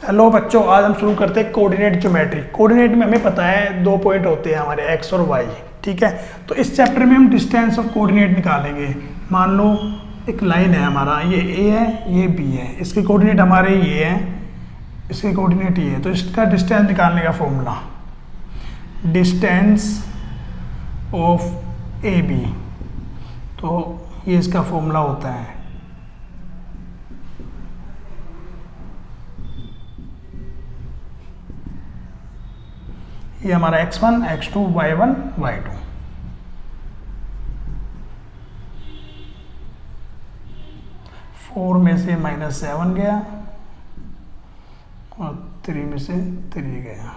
Hello बच्चों, आज हम शुरू करते हैं कोऑर्डिनेट ज्योमेट्री। कोऑर्डिनेट में हमें पता है 2 पॉइंट होते हैं हमारे एक्स और वाई, ठीक है। तो इस चैप्टर में हम डिस्टेंस ऑफ कोऑर्डिनेट निकालेंगे। मान लो एक लाइन है हमारा, ये ए है, ये बी है, इसके कोऑर्डिनेट हमारे ये हैं, इसके कोऑर्डिनेट ये है। तो इसका डिस्टेंस निकालने का formula, distance of A B, तो ये इसका फॉर्मूला होता है ये हमारा x1, x2, y1, y2। Four में से -7 गया और 3 में से 3 गया।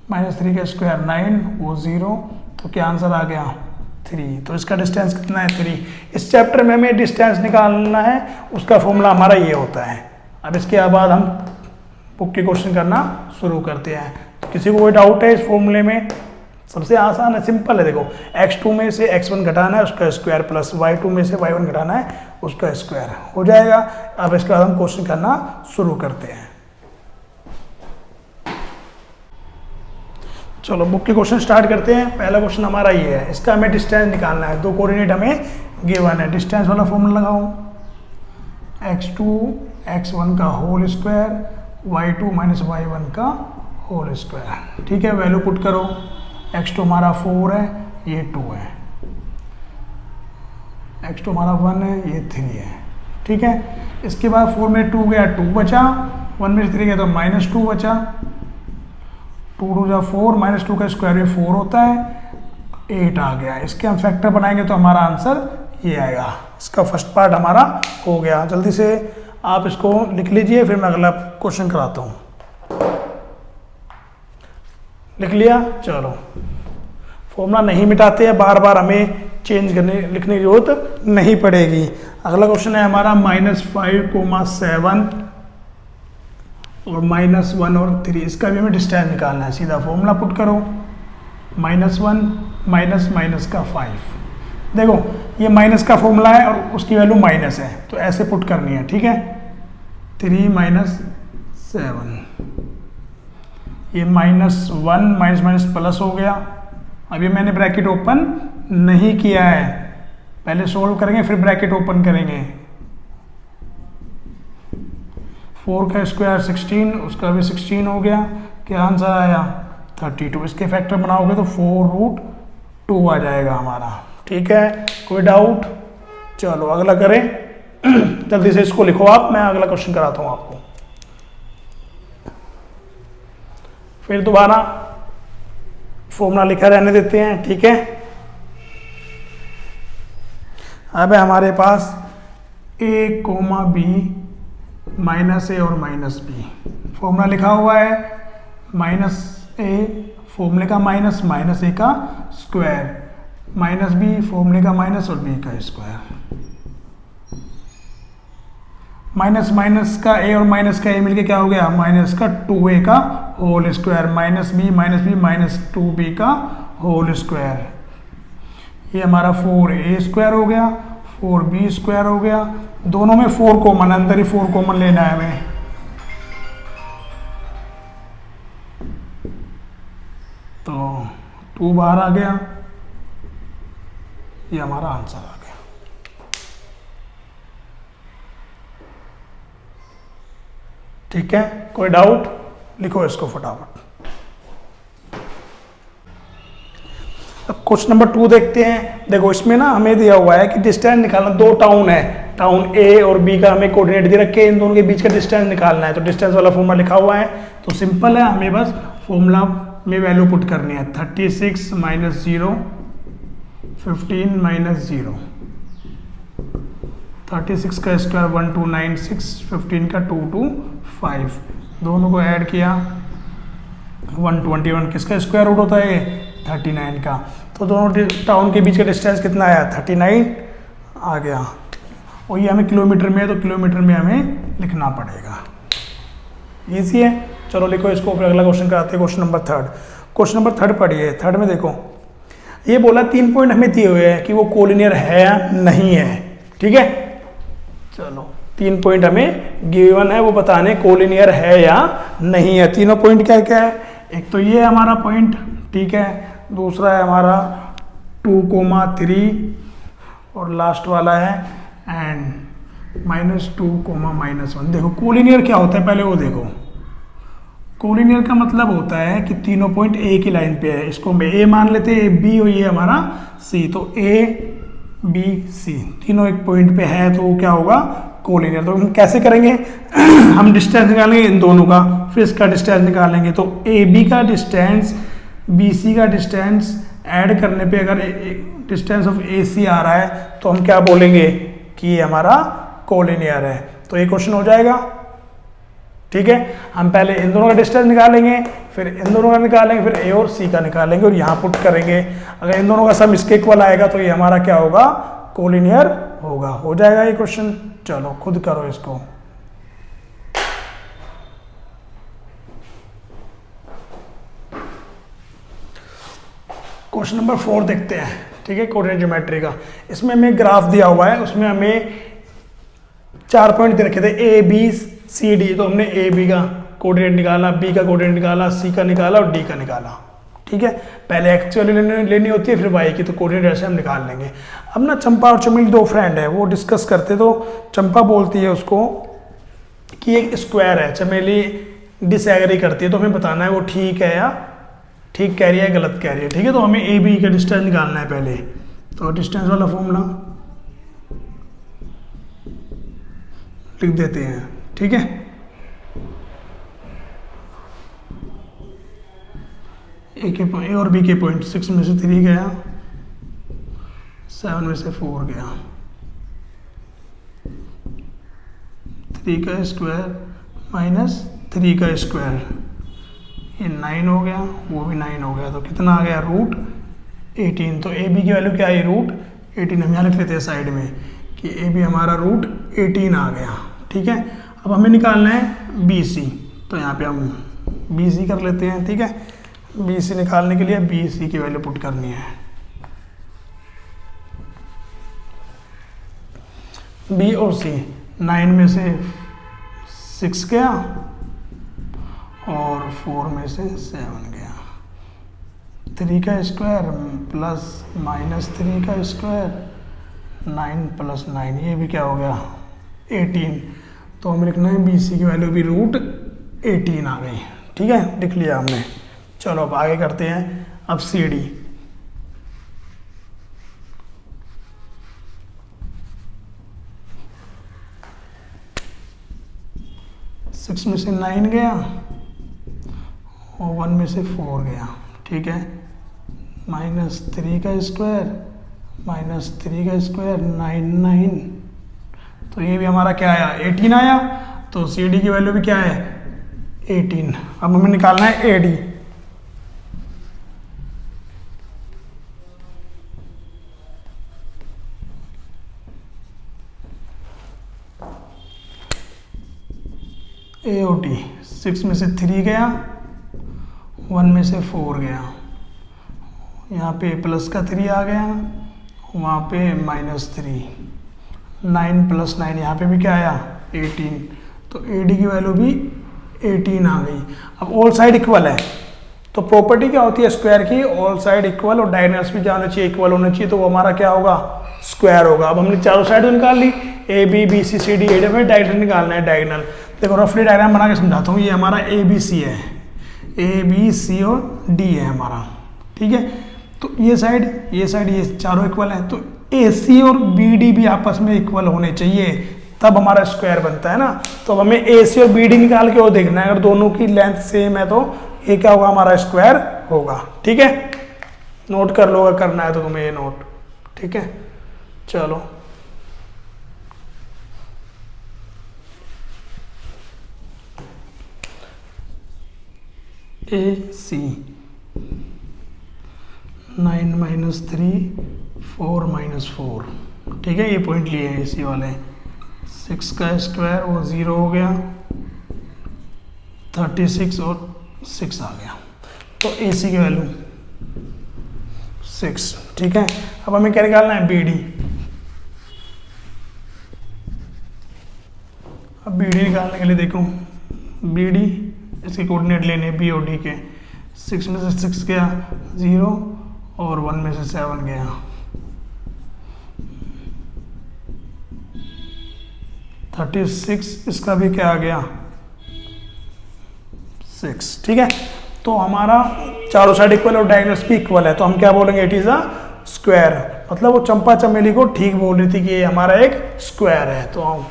-3 का स्क्वायर 9, वो 0, तो क्या आंसर आ गया 3। तो इसका डिस्टेंस कितना है 3। इस चैप्टर में हमें डिस्टेंस निकालना है, उसका फॉर्मूला हमारा ये होता है। अब इसके बाद हम बुक के क्वेश्चन करना शुरू करते हैं। तो किसी को कोई डाउट है इस फॉर्मूले में? सबसे आसान है, सिंपल है। देखो x2 में से x1 घटाना है, उसका स्क्वायर, प्लस y2 में से y1 घटाना है, उसका स्क्वायर हो जाएगा। अब इसके बाद हम क्वेश्चन करना शुरू करते हैं। चलो बुक के क्वेश्चन स्टार्ट करते हैं। पहला क्वेश्चन हमारा ये है, इसका हमें डिस्टेंस निकालना है। 2 कोऑर्डिनेट हमें गिवन है। डिस्टेंस वाला फॉर्मूला लगाओ, x2 x1 का whole square, y2 minus y1 का होल स्क्वायर, ठीक है। वैल्यू पुट करो, x2 हमारा 4 है, ये 2 है, x2 हमारा 1 है, ये 3 है, ठीक है। इसके बाद 4 में 2 गया, 2 बचा, 1 में 3 गया तो -2 बचा, 2 2 जा 4, -2 का स्क्वायर भी 4 होता है, 8 आ गया। इसके हम फैक्टर बनाएंगे तो हमारा आंसर ये आएगा। इसका फर्स्ट पार्ट हमारा हो गया। जल्दी से आप इसको लिख लीजिए, फिर मैं अगला क्वेश्चन कराता हूँ। लिख लिया? चलो, फॉर्मूला नहीं मिटाते हैं, बार बार हमें चेंज करने लिखने की जरूरत नहीं पड़ेगी। अगला क्वेश्चन है हमारा -5,7 और -1 और 3। इसका भी हमें डिस्टेंस निकालना है। सीधा फॉर्मूला पुट करो, -1 माइनस का 5। देखो ये माइनस का फॉर्मूला है और उसकी वैल्यू माइनस है, तो ऐसे पुट करनी है, ठीक है। 3 - 7, ये -1 माइनस प्लस हो गया। अभी मैंने ब्रैकेट ओपन नहीं किया है, पहले सोल्व करेंगे फिर ब्रैकेट ओपन करेंगे। 4 का स्क्वायर 16, उसका भी 16 हो गया। क्या आंसर आया 32। इसके फैक्टर बनाओगे तो 4√2 आ जाएगा हमारा, ठीक है। कोई डाउट? चलो अगला करें। जल्दी से इसको लिखो आप, मैं अगला क्वेश्चन कराता हूँ आपको। फिर दोबारा फॉर्मूला लिखा रहने देते हैं, ठीक है। अब है हमारे पास a, b -a और -b। फॉर्मूला लिखा हुआ है -a फॉर्मूले का माइनस a का स्क्वायर, -b फॉर्मूले का माइनस और b का स्क्वायर। माइनस का a और माइनस का a मिलके क्या हो गया, माइनस का 2a का होल स्क्वायर, -b -2b का होल स्क्वायर। ये हमारा 4a स्क्वायर हो गया, 4b स्क्वायर हो गया। दोनों में 4 कॉमन, अंदर ही 4 कॉमन लेना है हमें। तो 2 बाहर आ गया, ये हमारा आंसर आ गया। ठीक है, कोई डाउट? लिखो इसको फटाफट। अब क्वेश्चन नंबर 2 देखते हैं। देखो इसमें ना हमें दिया हुआ है कि डिस्टेंस निकालना। 2 टाउन है, टाउन ए और बी का हमें कोऑर्डिनेट दे रखे हैं, इन दोनों के बीच का डिस्टेंस निकालना है। तो डिस्टेंस वाला फॉर्मूला लिखा हुआ है, तो सिंपल है, हमें बस फॉर्मूला में वैल्यू पुट करनी है। 36 - 0, 15 - 0। 36 का स्क्वायर 1296, 15 का 225। दोनों को ऐड किया 121। किसका स्क्वायर रूट होता है 39 का। तो दोनों टाउन के बीच का डिस्टेंस कितना आया 39 आ गया। और ये हमें किलोमीटर में है, तो किलोमीटर में हमें लिखना पड़ेगा। इजी है, चलो लिखो इसको। फिर अगला क्वेश्चन कराते हैं, क्वेश्चन नंबर 3। क्वेश्चन नंबर 3 पढ़िए। 3 में देखो ये बोला 3 पॉइंट हमें दिए हुए हैं कि वो कोलिनियर है या नहीं है, ठीक है। चलो 3 पॉइंट हमें गिवन है, वो बताने कोलिनियर है या नहीं है। तीनों पॉइंट क्या क्या है, एक तो ये हमारा पॉइंट, ठीक है, दूसरा है हमारा 2,3 और लास्ट वाला है एंड -2,-1। देखो कोलिनियर क्या होता है पहले वो देखो। कोलिनियर का मतलब होता है कि तीनों पॉइंट एक ही लाइन पे है। इसको हम ए मान लेते हैं, बी और ये हमारा सी, तो ए बी सी तीनों एक पॉइंट पे है, तो वो क्या होगा कोलिनियर। तो हम कैसे करेंगे हम डिस्टेंस निकालेंगे इन दोनों का, फिर इसका डिस्टेंस निकालेंगे। तो ए बी का डिस्टेंस बी सी का डिस्टेंस ऐड करने पे अगर डिस्टेंस ऑफ ए सी आ रहा है तो हम क्या बोलेंगे कि ये हमारा कोलिनियर है। तो ये क्वेश्चन हो जाएगा, ठीक है। हम पहले इन दोनों का डिस्टेंस निकालेंगे, फिर इन दोनों का निकालेंगे, फिर ए और सी का निकालेंगे और यहाँ पुट करेंगे। अगर इन दोनों का सम इसके इक्वल आएगा तो ये हमारा क्या होगा कोलिनियर होगा। हो जाएगा ये क्वेश्चन। चलो खुद करो इसको। क्वेश्चन नंबर 4 देखते हैं, ठीक है, कोऑर्डिनेट ज्योमेट्री का। इसमें हमें ग्राफ दिया हुआ है, उसमें हमें 4 पॉइंट दे रखे थे ए बी सी डी। तो हमने ए बी का कोऑर्डिनेट निकाला, बी का कोऑर्डिनेट निकाला, सी का निकाला और डी का निकाला, ठीक है। पहले एक्स वाली लेनी होती है, फिर वाई की, तो कोऑर्डिनेट ऐसे हम निकाल लेंगे। अब ना चंपा और चमेली 2 फ्रेंड है, वो डिस्कस करते, तो चंपा बोलती है उसको कि एक स्क्वायर है, चमेली डिसएग्री करती है, तो हमें बताना है वो ठीक है या ठीक कह रही है गलत कह रही है, ठीक है। तो हमें ए बी का डिस्टेंस निकालना है पहले। तो डिस्टेंस वाला फॉर्मूला लिख देते हैं, ठीक है। ए और बी के पॉइंट 6 में से 3 गया, 7 में से 4 गया, 3 का स्क्वायर माइनस 3 का स्क्वायर, ये 9 हो गया, वो भी 9 हो गया। तो कितना आ गया √18। तो ए बी की वैल्यू क्या आई √18। हम यहाँ लिख लेते हैं साइड में कि ए बी हमारा √18 आ गया, ठीक है। अब हमें निकालना है बी सी, तो यहाँ पे हम बी सी कर लेते हैं, ठीक है। बी सी निकालने के लिए बी सी की वैल्यू पुट करनी है। बी और सी 9 में से 6 गया और 4 में से 7 गया। 3 का स्क्वायर प्लस माइनस 3 का स्क्वायर, 9 प्लस 9, ये भी क्या हो गया 18। तो हमें लिखना है बी सी की वैल्यू भी √18 आ गई, ठीक है, लिख लिया हमने। चलो अब आगे करते हैं। अब सी डी, सिक्स में से 9 गया और 1 में से 4 गया, ठीक है। -3 का स्क्वायर माइनस 3 का स्क्वायर 9, तो ये भी हमारा क्या आया 18 आया। तो सी डी की वैल्यू भी क्या है 18। अब हमें निकालना है A D. A O T 6 में से 3 गया, 1 में से 4 गया, यहाँ पे प्लस का 3 आ गया, वहाँ पे -3, 9 प्लस 9, यहाँ पे भी क्या आया 18। तो ए डी की वैल्यू भी 18 आ गई। अब ऑल साइड इक्वल है, तो प्रॉपर्टी क्या होती है स्क्वायर की, ऑल साइड इक्वल और डायगोनल्स भी क्या होना चाहिए इक्वल होना चाहिए, तो वो हमारा क्या होगा स्क्वायर होगा। अब हमने चारों साइड निकाल ली, A B B C C D A D, में डायगोनल निकालना है। डायगोनल देखो रफली डायग्राम बना के समझाता हूँ। ये हमारा ए बी सी है, ए बी सी और डी है हमारा, ठीक है। तो ये साइड ये चारों इक्वल है, तो ए सी और बी डी भी आपस में इक्वल होने चाहिए, तब हमारा स्क्वायर बनता है ना। तो अब हमें ए सी और बी डी निकाल के वो देखना है, अगर दोनों की लेंथ सेम है तो ये क्या होगा हमारा स्क्वायर होगा, ठीक है। नोट कर लो अगर करना है तो तुम्हें ये नोट, ठीक है। चलो ए सी 9 - 3 4 - 4, ठीक है। ये पॉइंट लिए हैं ए सी वाले। 6 का स्क्वायर वो 0 हो गया, 36 और 6 आ गया। तो ए सी की वैल्यू 6, ठीक है। अब हमें क्या निकालना है, बी डी। अब बी डी निकालने के लिए देखो, बी डी इसके कोऑर्डिनेट लेने बी और डी के। 6 में से 6 गया 0 और 1 में से 7 गया। थर्टी 36, इसका भी क्या आ गया 6, ठीक है। तो हमारा चारों साइड इक्वल और डायगोनल्स भी इक्वल है, तो हम क्या बोलेंगे, इट इज अ स्क्वायर। मतलब वो चंपा चमेली को ठीक बोल रही थी कि ये हमारा एक स्क्वायर है। तो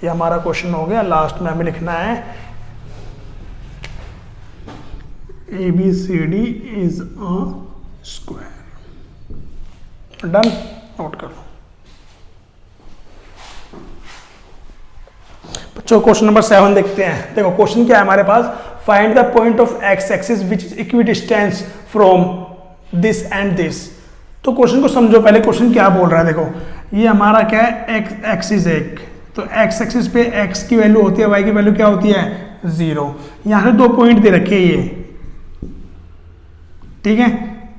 ये हमारा क्वेश्चन हो गया। लास्ट में हमें लिखना है ABCD is a square. Done, note कर लो बच्चों। क्वेश्चन नंबर 7 देखते हैं। देखो क्वेश्चन क्या है हमारे पास, find the point of X axis which is equidistance from this and this. तो क्वेश्चन को समझो पहले, क्वेश्चन क्या बोल रहा है। देखो ये हमारा क्या है, एक्स एक्सिस है, तो एक्स एक्सिस पे एक्स की वैल्यू होती है, वाई की वैल्यू क्या होती है 0। यहाँ से 2 पॉइंट दे रखे ये, ठीक है।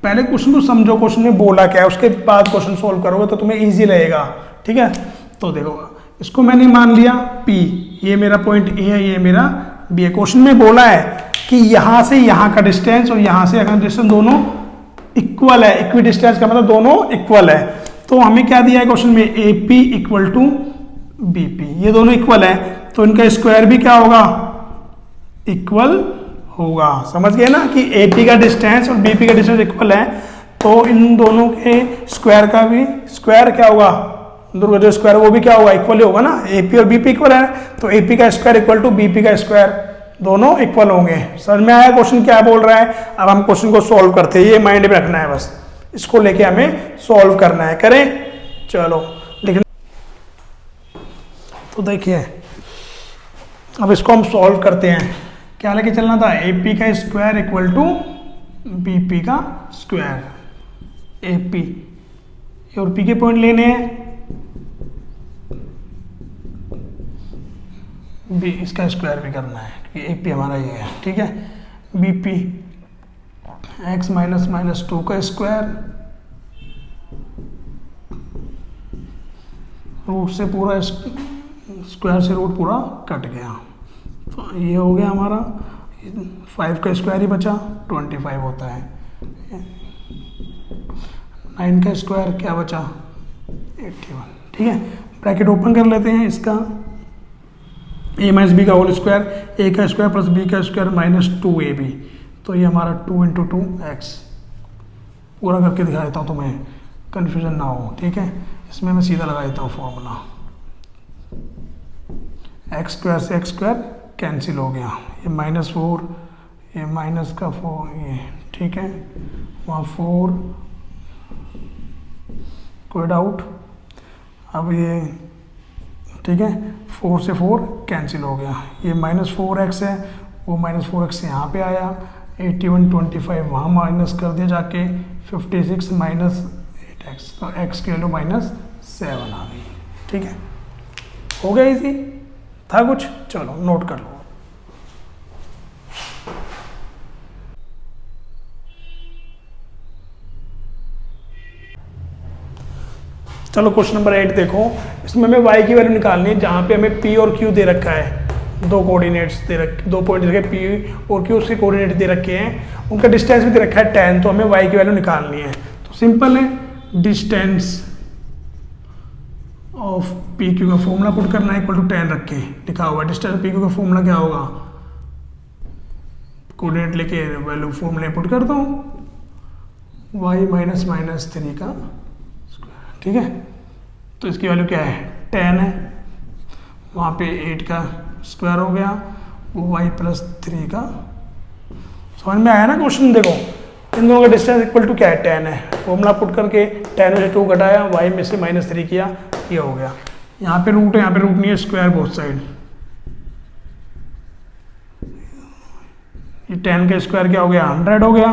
पहले क्वेश्चन को समझो, क्वेश्चन में बोला क्या है, उसके बाद क्वेश्चन सोल्व करोगे तो तुम्हें इजी रहेगा, ठीक है। तो देखो इसको मैंने मान लिया P, ये मेरा पॉइंट ए है, ये मेरा बी है। क्वेश्चन में बोला है कि यहां से यहां का डिस्टेंस और यहां से यहां का डिस्टेंस दोनों इक्वल है। इक्वी डिस्टेंस का मतलब दोनों इक्वल है। तो हमें क्या दिया है क्वेश्चन में, AP इक्वल टू BP, ये दोनों इक्वल है, तो इनका स्क्वायर भी क्या होगा, इक्वल होगा। समझ गए ना कि AP का डिस्टेंस और BP का डिस्टेंस इक्वल है, तो इन दोनों के स्क्वायर का भी स्क्वायर क्या होगा, दोनों का जो स्क्वायर वो भी क्या होगा, इक्वल ही होगा ना। AP और BP इक्वल है, तो AP का स्क्वायर इक्वल टू BP का स्क्वायर, दोनों इक्वल होंगे। समझ में आया क्वेश्चन क्या बोल रहा है। अब हम क्वेश्चन को सॉल्व करते हैं, ये माइंड में रखना है बस, इसको लेके हमें सॉल्व करना है। करें, चलो लिखना। तो देखिए अब इसको हम सॉल्व करते हैं। क्या लेके चलना था, AP का स्क्वायर इक्वल टू BP का स्क्वायर। AP और P के पॉइंट लेने हैं, B इसका स्क्वायर भी करना है क्योंकि AP हमारा ये है, ठीक है। BP x माइनस माइनस 2 का स्क्वायर, रूट से पूरा स्क्वायर से रूट पूरा कट गया, तो ये हो गया हमारा 5 का स्क्वायर ही बचा, 25 होता है। 9 का स्क्वायर क्या बचा, 81, ठीक है। ब्रैकेट ओपन कर लेते हैं इसका, a माइनस बी का होल स्क्वायर, a का स्क्वायर प्लस b का स्क्वायर माइनस 2ab, तो ये हमारा 2 × 2x। पूरा करके दिखा देता हूँ तुम्हें, कन्फ्यूजन ना हो, ठीक है। इसमें मैं सीधा लगा देता हूँ फॉर्मूला, एक्स स्क्वायर से एक्स स्क्वायर कैंसिल हो गया, ये -4, ये माइनस का 4, ये ठीक है, वहाँ 4, कोई डाउट। अब ये ठीक है, 4 से 4 कैंसिल हो गया, ये -4x है, वो -4x यहाँ पे आया, 81 25 वहाँ माइनस कर दिया जाके, 56 माइनस 8x, तो x की वैल्यू -7 आ गई, ठीक है। हो गया इजी, था कुछ, चलो नोट कर लो। चलो क्वेश्चन नंबर 8 देखो, इसमें हमें y की वैल्यू निकालनी है, जहाँ पे हमें p और q दे रखा है, दो कोऑर्डिनेट्स दे रखे, 2 पॉइंट दे रखे, p और q उसके कोऑर्डिनेट दे रखे हैं, उनका डिस्टेंस भी दे रखा है 10, तो हमें y की वैल्यू निकालनी है। तो सिंपल है, डिस्टेंस ऑफ पी क्यू का फॉर्मूला पुट करना है, इक्वल टू 10 रख के लिखा हुआ है। डिस्टेंस पी क्यू का फॉर्मूला क्या होगा, कोऑर्डिनेट लेके वैल्यू फॉर्मूले पुट कर दो, y माइनस माइनस 3 का, ठीक है। तो इसकी वैल्यू क्या है, 10 है, वहाँ पे 8 का स्क्वायर हो गया, वो y प्लस 3 का। समझ में आया ना क्वेश्चन। देखो इन दोनों का डिस्टेंस इक्वल टू क्या है, 10 है, फॉर्मूला पुट करके 10 में से 2 घटाया, y में से -3 किया, ये हो गया। यहाँ पे रूट है, यहाँ पे रूट नहीं है, स्क्वायर बोथ साइड, ये 10 का स्क्वायर क्या हो गया, 100 हो गया,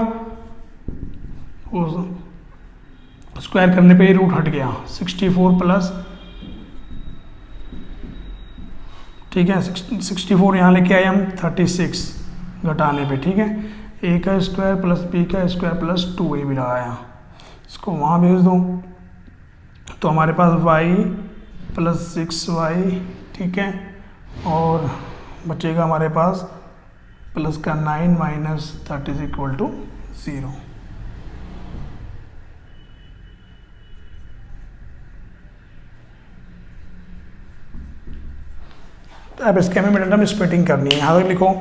स्क्वायर करने पे ये रूट हट गया, 64 प्लस, ठीक है, 64 यहाँ लेके आए हम 36 घटाने पे, ठीक है। a का स्क्वायर प्लस b का स्क्वायर प्लस 2a भी लगाया, इसको वहाँ भेज दो तो हमारे पास y प्लस 6y, ठीक है, और बचेगा हमारे पास प्लस का 9 माइनस 30 इज इक्वल टू 0। तो अब इसके हमें मिनटम स्प्लिटिंग करनी है। यहाँ तक लिखो,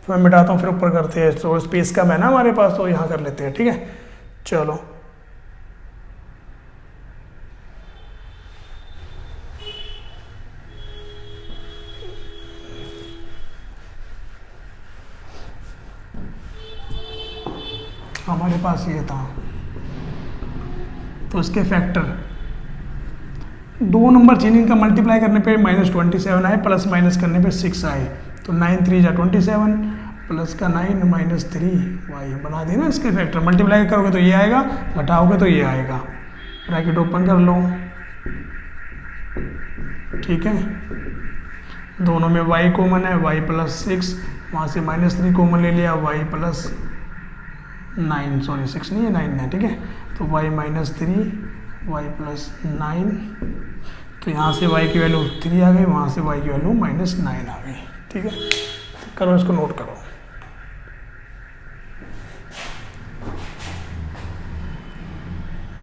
फिर मैं मिटाता हूँ, फिर ऊपर करते हैं। तो स्पेस कम है ना हमारे पास, तो यहाँ कर लेते हैं, ठीक है। चलो हमारे पास ये था, तो इसके फैक्टर 2 नंबर चेंज, इनका मल्टीप्लाई करने पे -27 आए, प्लस माइनस करने पे 6 आए, तो 9 3 जा 27 प्लस का 9 माइनस 3 वाई बना दी ना इसके फैक्टर। मल्टीप्लाई करोगे तो ये आएगा, घटाओगे तो ये आएगा। ब्रैकेट ओपन कर लो, ठीक है। दोनों में y कॉमन है, y प्लस 6, वहाँ से -3 कॉमन ले लिया, y प्लस 9, सॉरी 6 नहीं है 9 है, ठीक है। तो y माइनस 3 y प्लस 9, तो यहाँ से y की वैल्यू 3 आ गई, वहाँ से y की वैल्यू -9 आ गई, ठीक है। करो इसको, नोट करो।